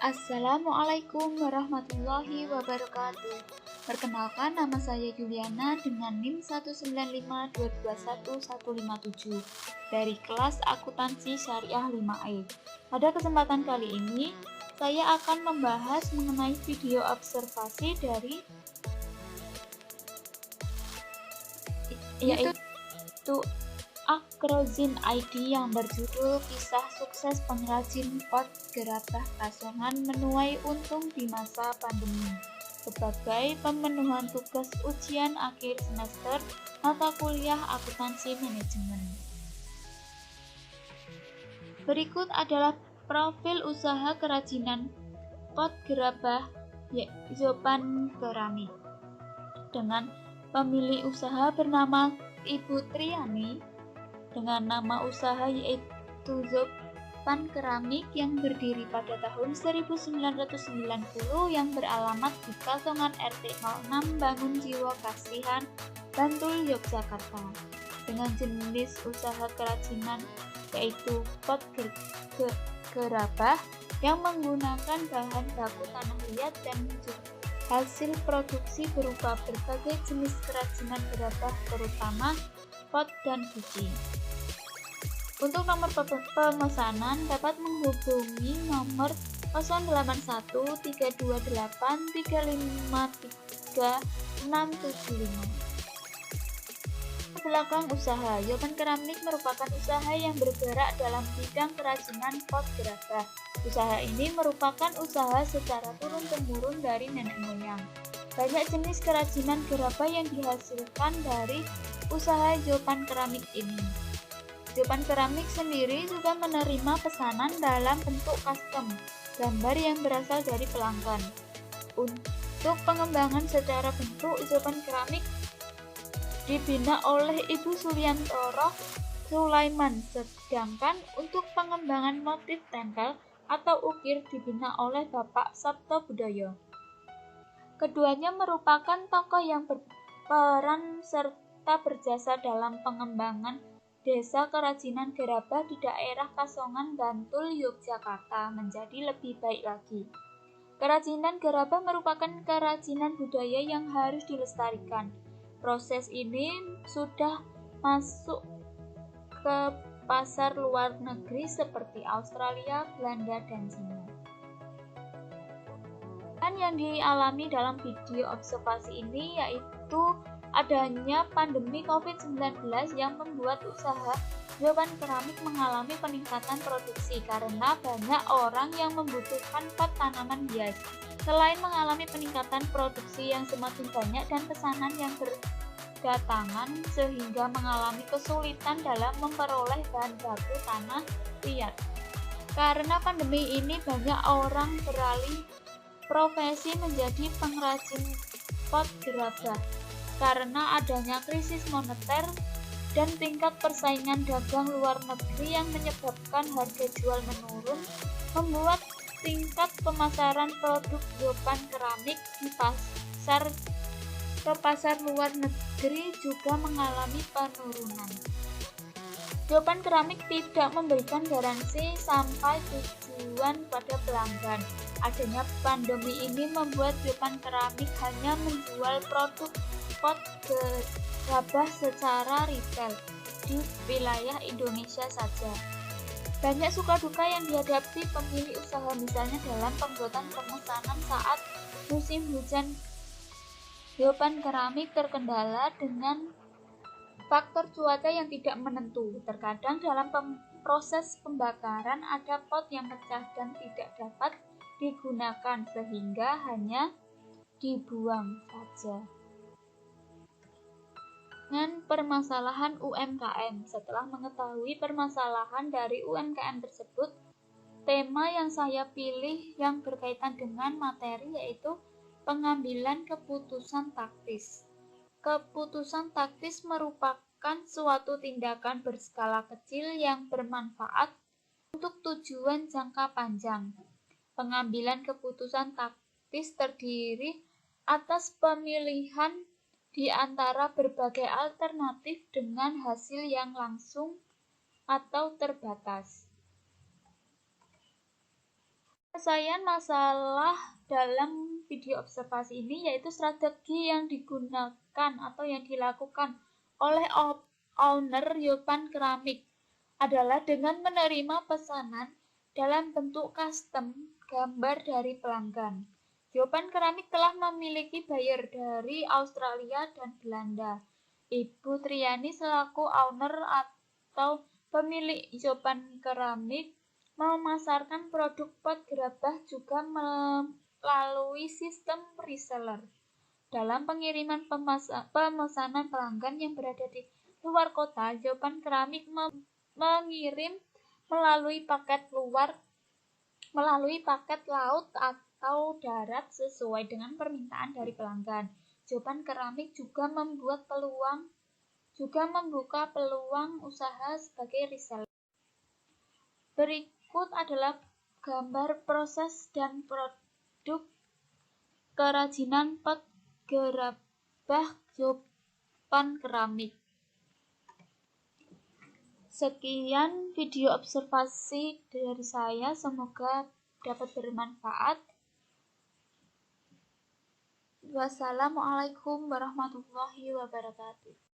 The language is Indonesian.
Assalamualaikum warahmatullahi wabarakatuh. Perkenalkan, nama saya Juliana dengan NIM 195222157 dari kelas Akuntansi Syariah 5E. Pada kesempatan kali ini, saya akan membahas mengenai video observasi dari yaitu Akrozin ID yang berjudul Kisah Sukses Pengrajin Pot Gerabah Kasongan Menuai Untung di Masa Pandemi sebagai pemenuhan tugas ujian akhir semester mata kuliah Akuntansi Manajemen. Berikut adalah profil usaha kerajinan pot gerabah Zopan Keramik dengan pemilik usaha bernama Ibu Triani dengan nama usaha yaitu Zopan Keramik yang berdiri pada tahun 1990 yang beralamat di Kasongan RT 06 Bangun Jiwa Kasihan, Bantul, Yogyakarta, dengan jenis usaha kerajinan yaitu pot gerabah yang menggunakan bahan baku tanah liat dan hasil produksi berupa berbagai jenis kerajinan gerabah terutama pot dan guci. Untuk nomor pemesanan dapat menghubungi nomor 081325353675. Belakang usaha, Zopan Keramik merupakan usaha yang bergerak dalam bidang kerajinan pot gerabah. Usaha ini merupakan usaha secara turun-temurun dari nenek moyang. Banyak jenis kerajinan gerabah yang dihasilkan dari usaha Zopan Keramik ini. Zopan Keramik sendiri juga menerima pesanan dalam bentuk custom, gambar yang berasal dari pelanggan. Untuk pengembangan secara bentuk, Zopan Keramik dibina oleh Ibu Suliantoro Sulaiman, sedangkan untuk pengembangan motif tempel atau ukir dibina oleh Bapak Sabto Budoyo. Keduanya merupakan tokoh yang berperan serta berjasa dalam pengembangan desa kerajinan gerabah di daerah Kasongan, Bantul, Yogyakarta menjadi lebih baik lagi. Kerajinan gerabah merupakan kerajinan budaya yang harus dilestarikan. Proses ini sudah masuk ke pasar luar negeri seperti Australia, Belanda, dan Cina. Yang dialami dalam video observasi ini yaitu adanya pandemi COVID-19 yang membuat usaha Zopan Keramik mengalami peningkatan produksi karena banyak orang yang membutuhkan pot tanaman hias. Selain mengalami peningkatan produksi yang semakin banyak dan pesanan yang berdatangan sehingga mengalami kesulitan dalam memperoleh bahan baku tanah liat. Karena pandemi ini banyak orang beralih profesi menjadi pengrajin pot gerabah. Karena adanya krisis moneter dan tingkat persaingan dagang luar negeri yang menyebabkan harga jual menurun, membuat tingkat pemasaran produk Zopan Keramik di pasar luar negeri juga mengalami penurunan. Zopan Keramik tidak memberikan garansi sampai tujuan pada pelanggan. Adanya pandemi ini membuat Zopan Keramik hanya menjual produk pot gerabah secara retail di wilayah Indonesia saja. Banyak suka duka yang dihadapi pemilik usaha, misalnya dalam pembuatan pemesanan saat musim hujan. Zopan Keramik terkendala dengan faktor cuaca yang tidak menentu. Terkadang dalam proses pembakaran ada pot yang pecah dan tidak dapat digunakan sehingga hanya dibuang saja. Dengan permasalahan UMKM. Setelah mengetahui permasalahan dari UMKM tersebut, tema yang saya pilih yang berkaitan dengan materi yaitu pengambilan keputusan taktis. Keputusan taktis merupakan suatu tindakan berskala kecil yang bermanfaat untuk tujuan jangka panjang. Pengambilan keputusan taktis terdiri atas pemilihan di antara berbagai alternatif dengan hasil yang langsung atau terbatas. Penyelesaian masalah dalam video observasi ini yaitu strategi yang digunakan atau yang dilakukan oleh owner Yopan Keramik adalah dengan menerima pesanan dalam bentuk custom gambar dari pelanggan. Yopan Keramik telah memiliki buyer dari Australia dan Belanda. Ibu Triani selaku owner atau pemilik Yopan Keramik memasarkan produk pot gerabah juga melalui sistem reseller. Dalam pengiriman pemesanan pelanggan yang berada di luar kota, Yopan Keramik mengirim melalui paket laut atau darat sesuai dengan permintaan dari pelanggan. Yopan Keramik juga membuka peluang usaha sebagai reseller. Berikut adalah gambar proses dan produk kerajinan pot gerabah Yopan Keramik. Sekian video observasi dari saya, semoga dapat bermanfaat. Wassalamualaikum warahmatullahi wabarakatuh.